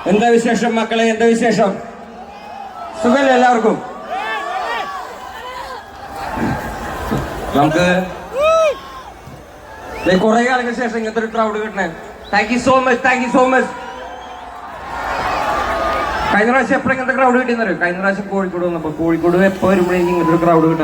എന്താ വിശേഷം മക്കളെ? എന്താ വിശേഷം? സുഖല്ലേ എല്ലാവർക്കും? നമുക്ക് കുറെ കാലങ്ങൾക്ക് ശേഷം ഇങ്ങനത്തെ ഒരു ക്രൗഡ് കിട്ടണേ. Thank you so much, thank you so much. കഴിഞ്ഞ പ്രാവശ്യം എപ്പോഴും ഇങ്ങനത്തെ ക്രൗഡ് കിട്ടിയെന്നറിയോ? കഴിഞ്ഞ പ്രാവശ്യം കോഴിക്കോട് വന്നപ്പോ, കോഴിക്കോട് എപ്പോ വരുമ്പോഴേക്കും ഇങ്ങനത്തെ ഒരു ക്രൗഡ് കിട്ടും.